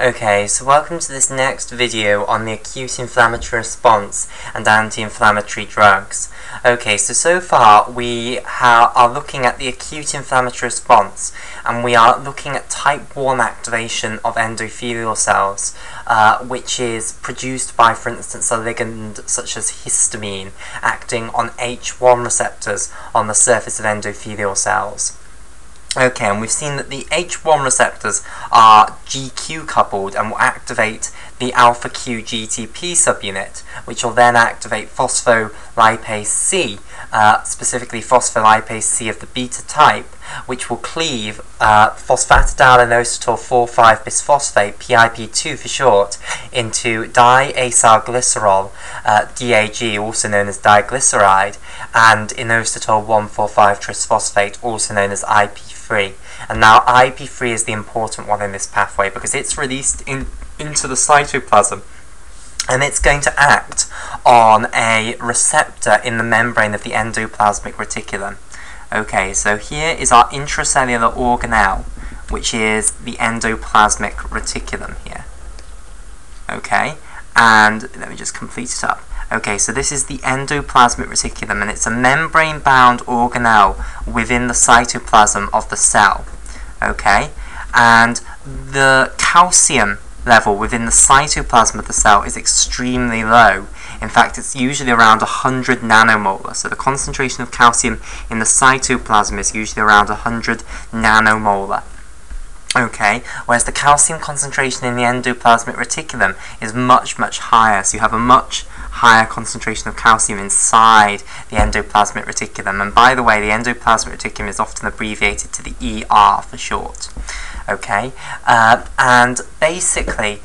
Okay, so welcome to this next video on the acute inflammatory response and anti-inflammatory drugs. Okay, so far we are looking at the acute inflammatory response, and we are looking at type 1 activation of endothelial cells, which is produced by, for instance, a ligand such as histamine acting on H1 receptors on the surface of endothelial cells. Okay, and we've seen that the H1 receptors are GQ coupled and will activate the alpha Q GTP subunit, which will then activate phospholipase C, specifically phospholipase C of the beta type, which will cleave phosphatidylinosytyl 4,5-bisphosphate, PIP2 for short, into diacylglycerol, DAG, also known as diglyceride, and inositol 1,4,5-trisphosphate, also known as IP3. And now IP3 is the important one in this pathway because it's released into the cytoplasm, and it's going to act on a receptor in the membrane of the endoplasmic reticulum. Okay, so here is our intracellular organelle, which is the endoplasmic reticulum here. Okay, and let me just complete it up. Okay, so this is the endoplasmic reticulum, and it's a membrane-bound organelle within the cytoplasm of the cell. Okay, and the calcium level within the cytoplasm of the cell is extremely low. In fact, it's usually around 100 nanomolar. So the concentration of calcium in the cytoplasm is usually around 100 nanomolar. Okay, whereas the calcium concentration in the endoplasmic reticulum is much, much higher. So you have a much higher concentration of calcium inside the endoplasmic reticulum. And by the way, the endoplasmic reticulum is often abbreviated to the ER for short. Okay, and basically,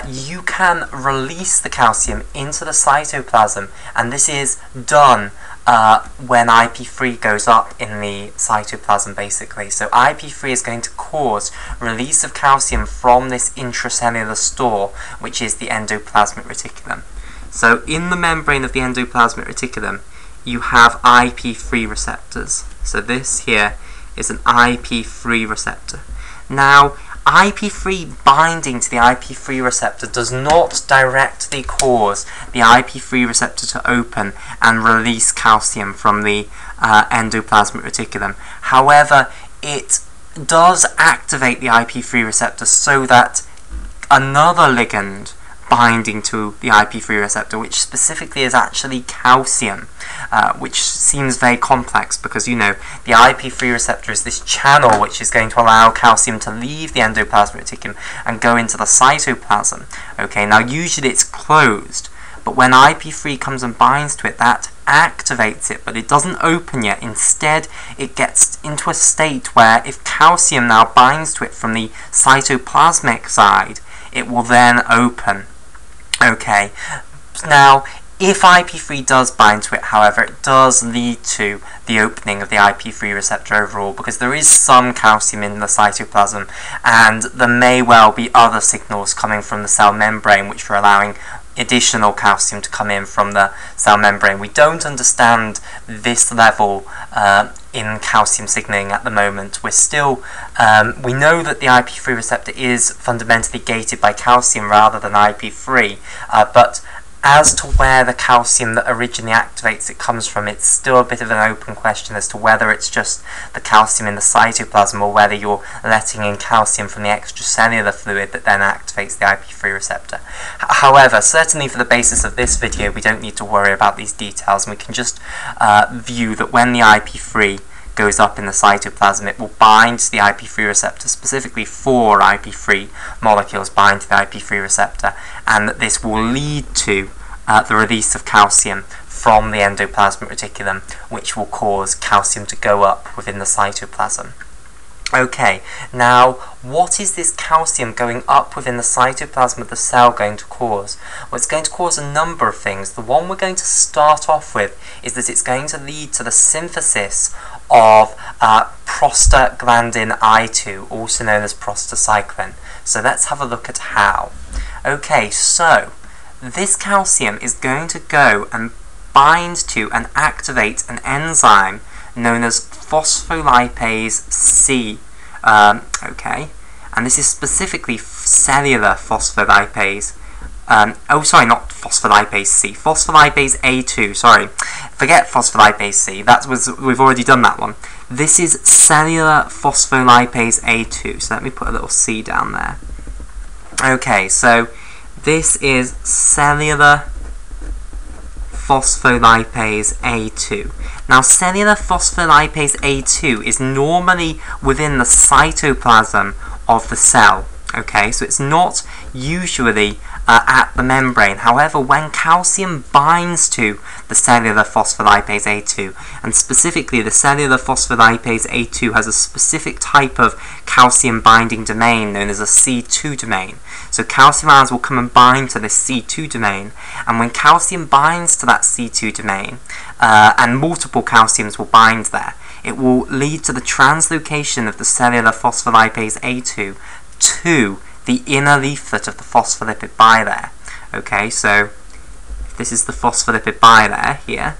you can release the calcium into the cytoplasm, and this is done when IP3 goes up in the cytoplasm, basically. So IP3 is going to cause release of calcium from this intracellular store, which is the endoplasmic reticulum. So in the membrane of the endoplasmic reticulum, you have IP3 receptors. So this here is an IP3 receptor. Now, IP3 binding to the IP3 receptor does not directly cause the IP3 receptor to open and release calcium from the endoplasmic reticulum. However, it does activate the IP3 receptor so that another ligand binding to the IP3 receptor, which specifically is actually calcium, which seems very complex because, you know, the IP3 receptor is this channel which is going to allow calcium to leave the endoplasmic reticulum and go into the cytoplasm. Okay, now usually it's closed, but when IP3 comes and binds to it, that activates it, but it doesn't open yet. Instead, it gets into a state where if calcium now binds to it from the cytoplasmic side, it will then open. Okay, now if IP3 does bind to it, however, it does lead to the opening of the IP3 receptor overall, because there is some calcium in the cytoplasm, and there may well be other signals coming from the cell membrane which are allowing additional calcium to come in from the cell membrane. We don't understand this level in calcium signaling at the moment. We're still, we know that the IP3 receptor is fundamentally gated by calcium rather than IP3, but as to where the calcium that originally activates it comes from, it's still a bit of an open question as to whether it's just the calcium in the cytoplasm or whether you're letting in calcium from the extracellular fluid that then activates the IP3 receptor. However, certainly for the basis of this video, we don't need to worry about these details, and we can just view that when the IP3 goes up in the cytoplasm, it will bind to the IP3 receptor, specifically 4 IP3 molecules bind to the IP3 receptor, and that this will lead to the release of calcium from the endoplasmic reticulum, which will cause calcium to go up within the cytoplasm. Okay, now what is this calcium going up within the cytoplasm of the cell going to cause? Well, it's going to cause a number of things. The one we're going to start off with is that it's going to lead to the synthesis of prostaglandin I2, also known as prostacyclin. So let's have a look at how. Okay, so this calcium is going to go and bind to and activate an enzyme known as phospholipase C. Okay, and this is specifically cellular phospholipase. Oh, sorry, not phospholipase C. Phospholipase A2. Sorry, forget phospholipase C. We've already done that one. This is cellular phospholipase A2. So let me put a little C down there. Okay, so this is cellular phospholipase A2. Now, cellular phospholipase A2 is normally within the cytoplasm of the cell. Okay, so it's not usually at the membrane. However, when calcium binds to the cellular phospholipase A2, and specifically the cellular phospholipase A2 has a specific type of calcium binding domain known as a C2 domain. So calcium ions will come and bind to this C2 domain, and when calcium binds to that C2 domain, and multiple calciums will bind there, it will lead to the translocation of the cellular phospholipase A2 to the inner leaflet of the phospholipid bilayer. Okay, so this is the phospholipid bilayer here.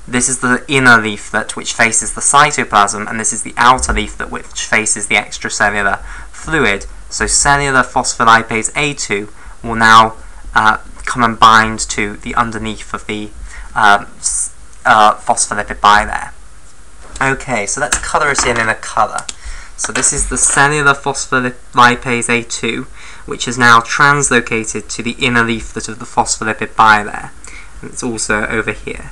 This is the inner leaflet which faces the cytoplasm, and this is the outer leaflet which faces the extracellular fluid. So cellular phospholipase A2 will now come and bind to the underneath of the phospholipid bilayer. Okay, so let's colour it in a colour. So this is the cellular phospholipase A2, which is now translocated to the inner leaflet of the phospholipid bilayer. And it's also over here.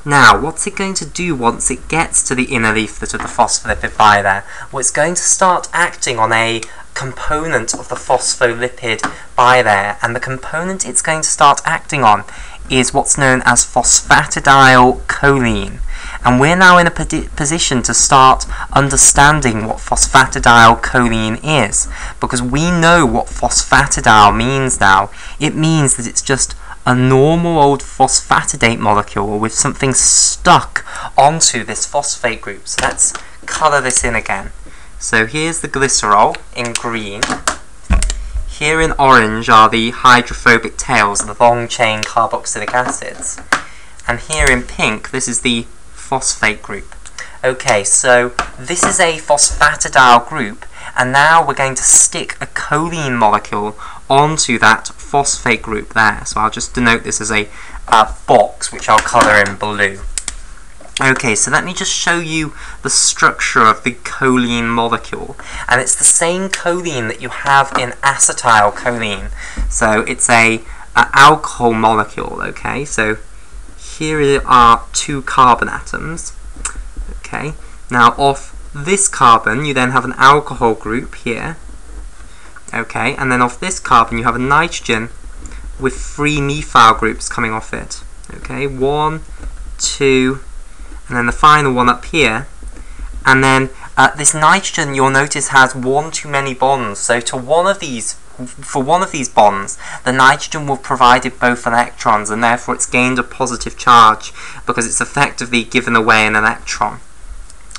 Now, what's it going to do once it gets to the inner leaflet of the phospholipid bilayer? Well, it's going to start acting on a component of the phospholipid bilayer, and the component it's going to start acting on is what's known as phosphatidylcholine. And we're now in a position to start understanding what phosphatidylcholine is, because we know what phosphatidyl means now. It means that it's just a normal old phosphatidate molecule with something stuck onto this phosphate group. So let's colour this in again. So here's the glycerol in green. Here in orange are the hydrophobic tails, the long-chain carboxylic acids. And here in pink, this is the phosphate group. Okay, so this is a phosphatidyl group, and now we're going to stick a choline molecule onto that phosphate group there. So I'll just denote this as a box, which I'll colour in blue. Okay, so let me just show you the structure of the choline molecule. And it's the same choline that you have in acetylcholine. So it's a alcohol molecule, okay? So here are two carbon atoms. Okay, now off this carbon you then have an alcohol group here. Okay, and then off this carbon you have a nitrogen with 3 methyl groups coming off it. Okay, 1, 2, and then the final one up here. And then this nitrogen, you'll notice, has one too many bonds. So to one of these, for one of these bonds, the nitrogen will have provided both electrons, and therefore it's gained a positive charge because it's effectively given away an electron,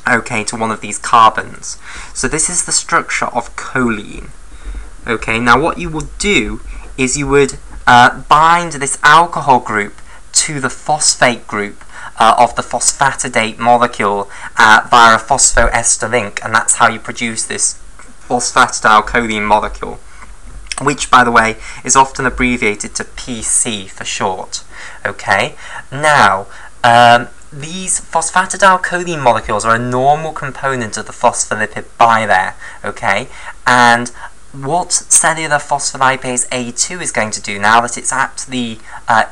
okay, to one of these carbons. So this is the structure of choline. Okay, now what you would do is you would bind this alcohol group to the phosphate group of the phosphatidate molecule via a phosphoester link, and that's how you produce this phosphatidylcholine molecule, which, by the way, is often abbreviated to PC for short. Okay, now these phosphatidylcholine molecules are a normal component of the phospholipid bilayer. Okay, and what cellular phospholipase A2 is going to do, now that it's at the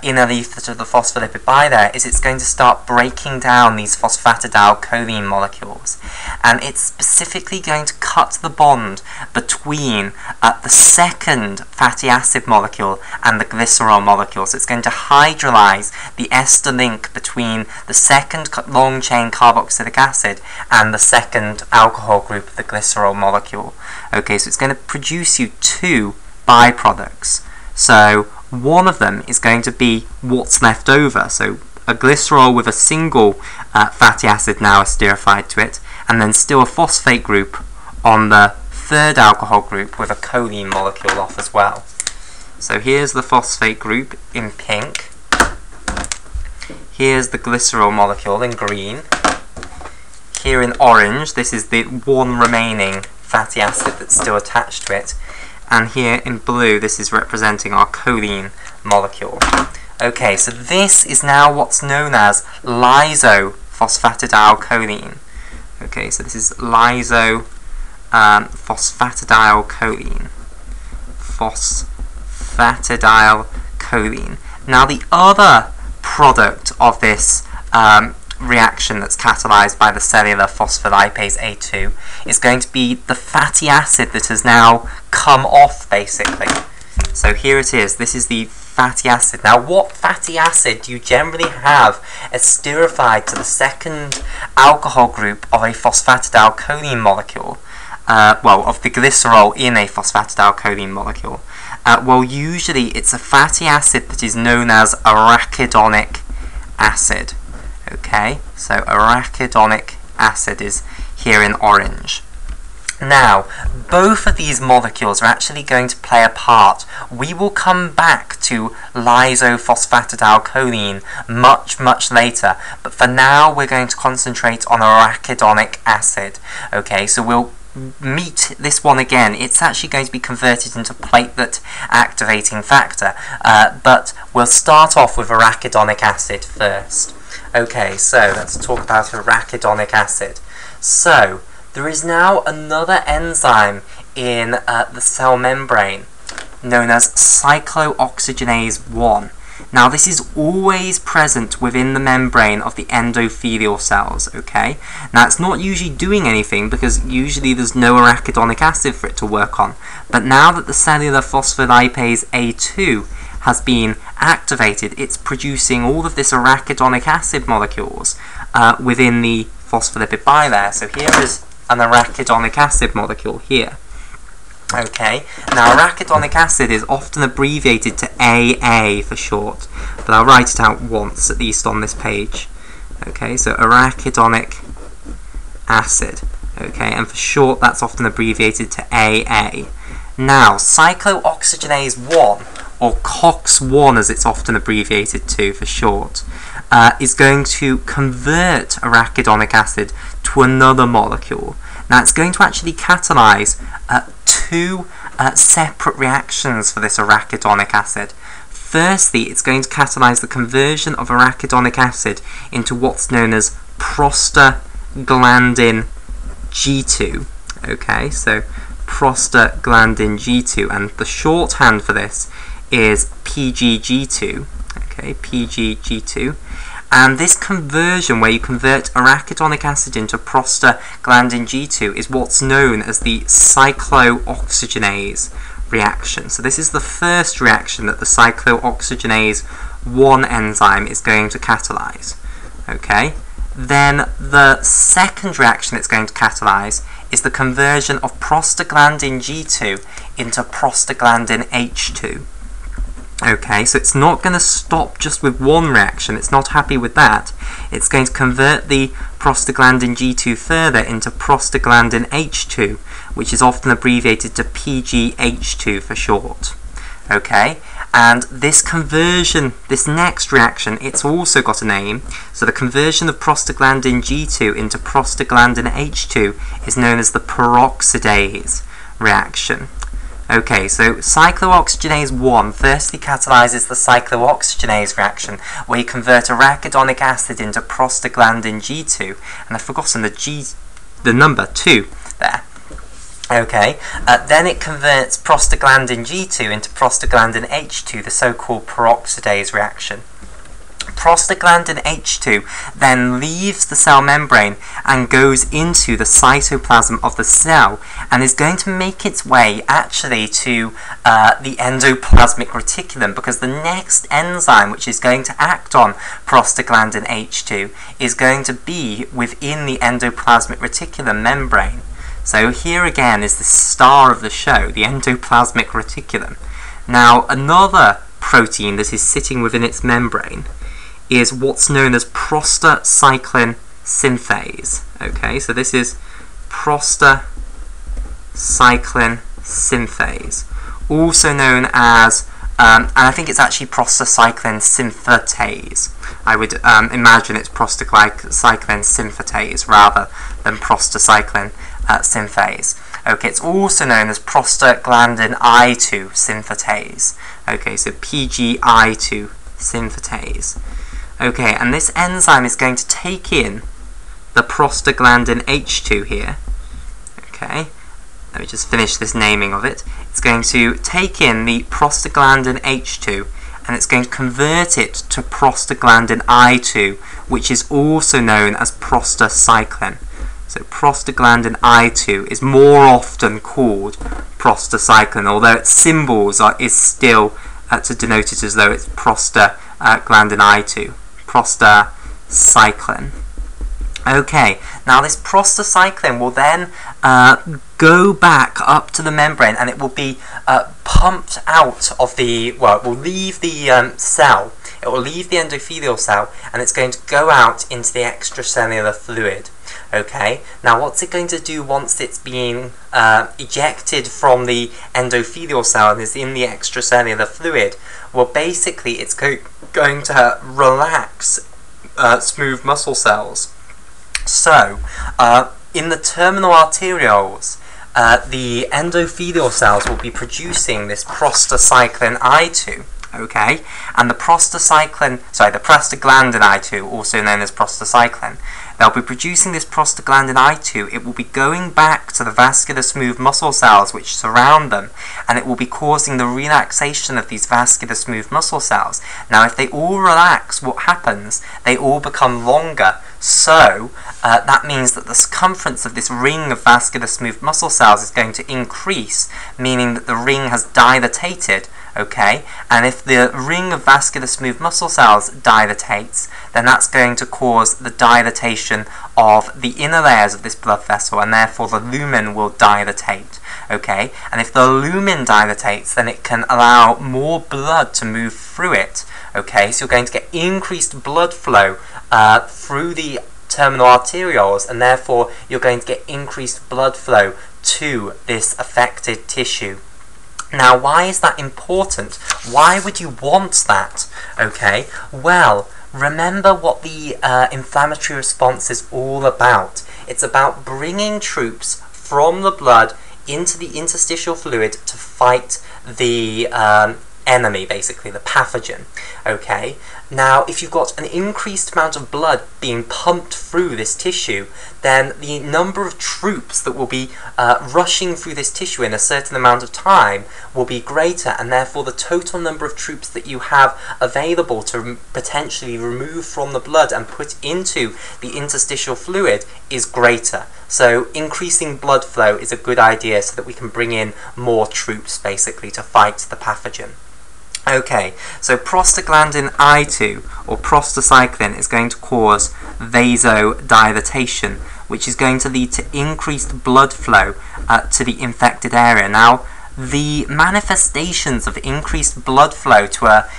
inner leaflet of the phospholipid bilayer, is it's going to start breaking down these phosphatidylcholine molecules. And it's specifically going to cut the bond between the second fatty acid molecule and the glycerol molecule. So it's going to hydrolyze the ester link between the second long-chain carboxylic acid and the second alcohol group of the glycerol molecule. Okay, so it's going to produce you 2 byproducts. So one of them is going to be what's left over, so a glycerol with a single fatty acid now esterified to it, and then still a phosphate group on the third alcohol group with a choline molecule off as well. So here's the phosphate group in pink. Here's the glycerol molecule in green. Here in orange, this is the one remaining fatty acid that's still attached to it. And here in blue, this is representing our choline molecule. Okay, so this is now what's known as lysophosphatidyl-choline. Okay, so this is lysophosphatidyl-choline. Phosphatidyl-choline. Now the other product of this reaction that's catalyzed by the cellular phospholipase A2 is going to be the fatty acid that has now come off, basically. So here it is. This is the fatty acid. Now, what fatty acid do you generally have esterified to the second alcohol group of a phosphatidylcholine molecule? Of the glycerol in a phosphatidylcholine molecule. Well, usually it's a fatty acid that is known as arachidonic acid. Okay, so arachidonic acid is here in orange. Now, both of these molecules are actually going to play a part. We will come back to lysophosphatidyl-choline much later, but for now we're going to concentrate on arachidonic acid. Okay, so we'll meet this one again. It's actually going to be converted into platelet activating factor, but we'll start off with arachidonic acid first. Okay, so let's talk about arachidonic acid. So, there is now another enzyme in the cell membrane known as cyclooxygenase 1. Now, this is always present within the membrane of the endothelial cells, okay? Now, it's not usually doing anything because usually there's no arachidonic acid for it to work on. But now that the cellular phospholipase A2 has been activated, it's producing all of this arachidonic acid molecules within the phospholipid bilayer. So here is an arachidonic acid molecule here. Okay, now arachidonic acid is often abbreviated to AA for short, but I'll write it out once at least on this page. Okay, so arachidonic acid. Okay, and for short that's often abbreviated to AA. Now, cyclooxygenase 1, or COX-1 as it's often abbreviated to for short, is going to convert arachidonic acid to another molecule. Now it's going to actually catalyze two separate reactions for this arachidonic acid. Firstly, it's going to catalyze the conversion of arachidonic acid into what's known as prostaglandin G2. Okay, so prostaglandin G2, and the shorthand for this is PGG2. Okay, PGG2. And this conversion, where you convert arachidonic acid into prostaglandin G2, is what's known as the cyclooxygenase reaction. So this is the first reaction that the cyclooxygenase 1 enzyme is going to catalyze. Okay? Then the second reaction it's going to catalyze is the conversion of prostaglandin G2 into prostaglandin H2. Okay, so it's not going to stop just with one reaction. It's not happy with that. It's going to convert the prostaglandin G2 further into prostaglandin H2, which is often abbreviated to PGH2 for short. Okay, and this conversion, this next reaction, it's also got a name. So the conversion of prostaglandin G2 into prostaglandin H2 is known as the peroxidase reaction. Okay, so cyclooxygenase 1 firstly catalyzes the cyclooxygenase reaction, where you convert arachidonic acid into prostaglandin G2, and I've forgotten the number 2 there. Okay, then it converts prostaglandin G2 into prostaglandin H2, the so-called peroxidase reaction. Prostaglandin H2 then leaves the cell membrane and goes into the cytoplasm of the cell, and is going to make its way actually to the endoplasmic reticulum, because the next enzyme which is going to act on prostaglandin H2 is going to be within the endoplasmic reticulum membrane. So here again is the star of the show, the endoplasmic reticulum. Now, another protein that is sitting within its membrane is what's known as prostacyclin synthase. Okay, so this is prostacyclin synthase, also known as, and I think it's actually prostacyclin synthetase. I would imagine it's prostacyclin synthetase rather than prostacyclin. synthase. Okay, it's also known as prostaglandin I2 synthetase. Okay, so PGI2 synthetase. Okay, and this enzyme is going to take in the prostaglandin H2 here. Okay, let me just finish this naming of it. It's going to take in the prostaglandin H2 and it's going to convert it to prostaglandin I2, which is also known as prostacyclin. So prostaglandin I2 is more often called prostacyclin, although its symbols is still to denote it as though it's prostaglandin I2, prostacyclin. Okay, now this prostacyclin will then go back up to the membrane and it will be pumped out of the, well, it will leave the cell, it will leave the endothelial cell and it's going to go out into the extracellular fluid. Okay, now what's it going to do once it's being ejected from the endothelial cell and is in the extracellular fluid? Well, basically it's going to relax smooth muscle cells. So, in the terminal arterioles, the endothelial cells will be producing this prostacyclin I2, okay? And the prostaglandin I2, also known as prostacyclin, they'll be producing this prostaglandin I2. It will be going back to the vascular smooth muscle cells which surround them, and it will be causing the relaxation of these vascular smooth muscle cells. Now, if they all relax, what happens? They all become longer. So, that means that the circumference of this ring of vascular smooth muscle cells is going to increase, meaning that the ring has dilatated, okay? And if the ring of vascular smooth muscle cells dilatates, then that's going to cause the dilatation of the inner layers of this blood vessel, and therefore the lumen will dilatate, okay? And if the lumen dilatates, then it can allow more blood to move through it, okay? So you're going to get increased blood flow through the terminal arterioles, and therefore you're going to get increased blood flow to this affected tissue. Now, why is that important? Why would you want that? Okay, well, remember what the inflammatory response is all about. It's about bringing troops from the blood into the interstitial fluid to fight the enemy, basically, the pathogen. Okay, now if you've got an increased amount of blood being pumped through this tissue, then the number of troops that will be rushing through this tissue in a certain amount of time will be greater, and therefore the total number of troops that you have available to potentially remove from the blood and put into the interstitial fluid is greater. So increasing blood flow is a good idea so that we can bring in more troops, basically, to fight the pathogen. Okay, so prostaglandin I2, or prostacyclin, is going to cause vasodilatation, which is going to lead to increased blood flow to the infected area. Now, the manifestations of increased blood flow to a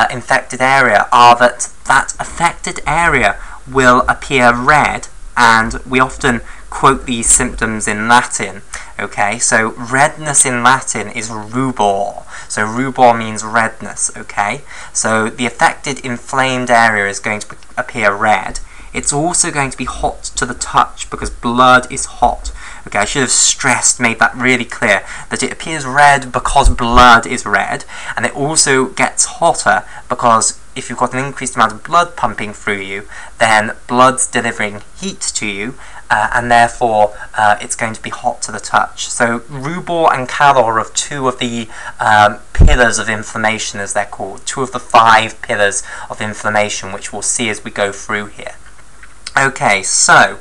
infected area are that that affected area will appear red, and we often quote these symptoms in Latin. Okay, so redness in Latin is rubor. So rubor means redness, okay? So the affected inflamed area is going to appear red. It's also going to be hot to the touch because blood is hot. Okay, I should have made that really clear, that it appears red because blood is red, and it also gets hotter because if you've got an increased amount of blood pumping through you, then blood's delivering heat to you, and therefore it's going to be hot to the touch. So rubor and calor are two of the pillars of inflammation, as they're called, two of the 5 pillars of inflammation, which we'll see as we go through here. Okay, so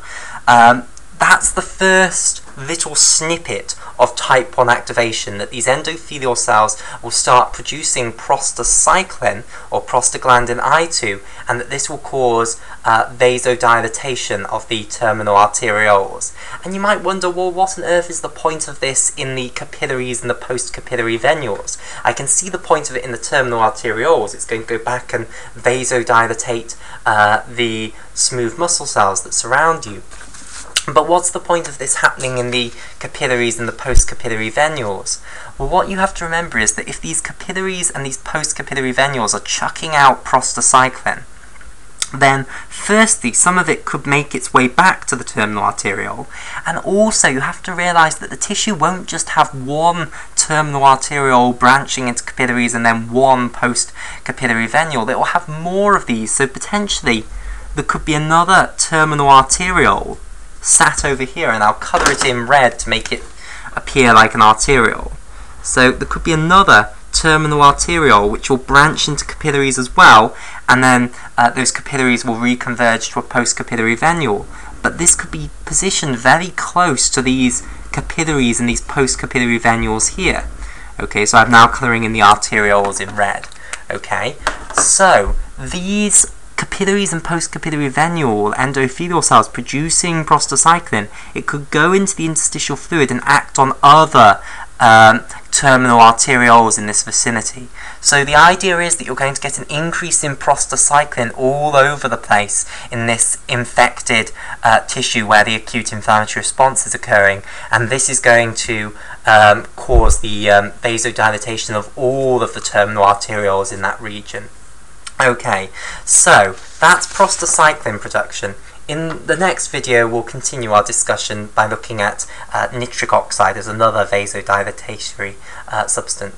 that's the first little snippet of type 1 activation, that these endothelial cells will start producing prostacyclin, or prostaglandin I2, and that this will cause vasodilatation of the terminal arterioles. And you might wonder, well, what on earth is the point of this in the capillaries and the post-capillary venules? I can see the point of it in the terminal arterioles. It's going to go back and vasodilatate the smooth muscle cells that surround you. But what's the point of this happening in the capillaries and the post-capillary venules? Well, what you have to remember is that if these capillaries and these post-capillary venules are chucking out prostacyclin, then firstly some of it could make its way back to the terminal arteriole, and also you have to realise that the tissue won't just have one terminal arteriole branching into capillaries and then one post-capillary venule. It will have more of these, so potentially there could be another terminal arteriole sat over here, and I'll colour it in red to make it appear like an arteriole. So there could be another terminal arteriole which will branch into capillaries as well, and then those capillaries will reconverge to a post-capillary venule. But this could be positioned very close to these capillaries and these post-capillary venules here. Okay, so I'm now colouring in the arterioles in red. Okay, so these capillaries and post-capillary venule endothelial cells producing prostacyclin, it could go into the interstitial fluid and act on other terminal arterioles in this vicinity. So the idea is that you're going to get an increase in prostacyclin all over the place in this infected tissue where the acute inflammatory response is occurring, and this is going to cause the vasodilatation of all of the terminal arterioles in that region. Okay, so that's prostacyclin production. In the next video, we'll continue our discussion by looking at nitric oxide as another vasodilatory substance.